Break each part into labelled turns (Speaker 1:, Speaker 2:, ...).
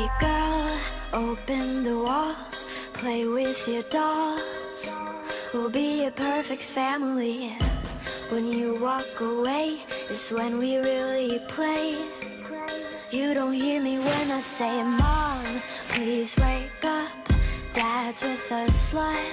Speaker 1: Hey girl, open the walls, play with your dolls. We'll be a perfect family. When you walk away is when we really play. You don't hear me when I say, Mom, please wake up. Dad's with a slut,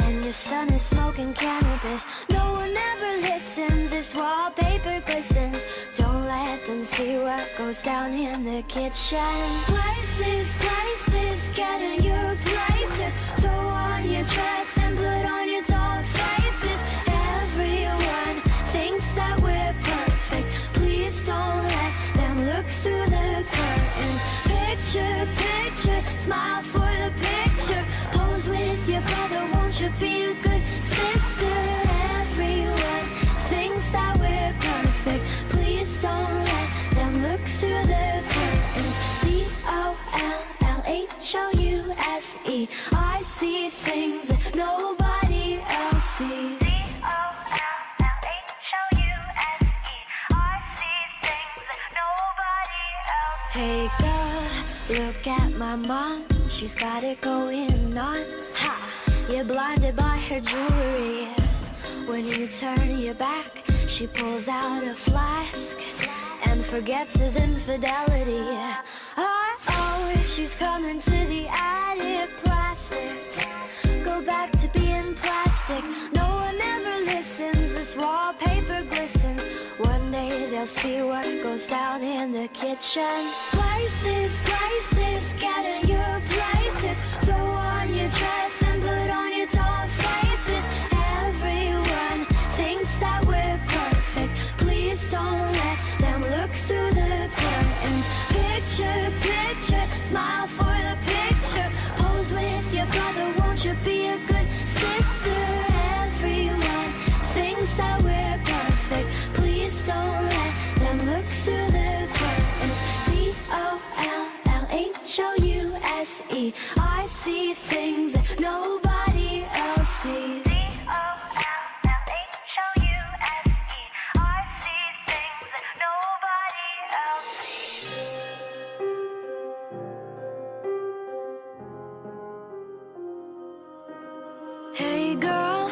Speaker 1: and your son is smoking cannabis. No one ever listens, this wallpaper glistens. Don't let them see what goes down in the kitchen. Places, places, get in your places. Throw on your dress and put on your doll faces. Everyone thinks that we're perfect. Please don't let them look through the curtains. Picture, picture, smile for the picture. Pose with your brother, won't you be a good sister? Everyone thinks that we're perfect. Please don't let them look through the curtains. DOLLHOUSE. I see things that nobody else sees. Hey girl, look at my mom, she's got it going on. Ha! You're blinded by her jewelry. When you turn your back, she pulls out a flask and forgets his infidelity. Oh, she's coming to the attic. Plastic, go back to being plastic. No one ever listens, this wallpaper glistens. One day they'll see what goes down in the kitchen. Places, places, get in your places. Throw on your dress and put on your doll faces. Everyone thinks that we're perfect. Please don't let them look through the curtains. Picture, picture, smile for the picture. Pose with your brother, won't you be a good sister? Everyone thinks that we're perfect. Please don't let them look through the curtains. DOLLHOUSE. I see things that nobody else sees. Hey girl,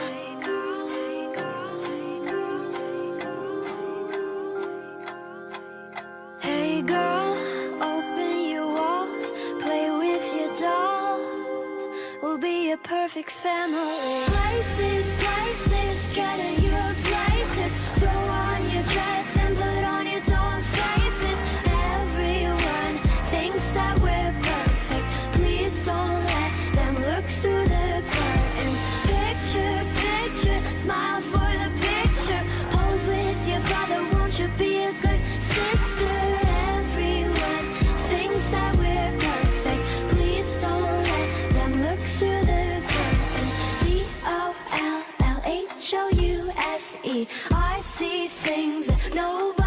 Speaker 1: hey girl, open your walls, play with your dolls. We'll be a perfect family. Places, places, get in your places. Throw on your dress and put on your doll faces. Everyone thinks that we're perfect. Please don't let them look through the curtains. Picture, picture, smile for the picture. Pose with your brother, won't you be a good sister? Everyone thinks that we're perfect. Please don't let them look through the curtains. DOLLHOUSE. I see things that nobody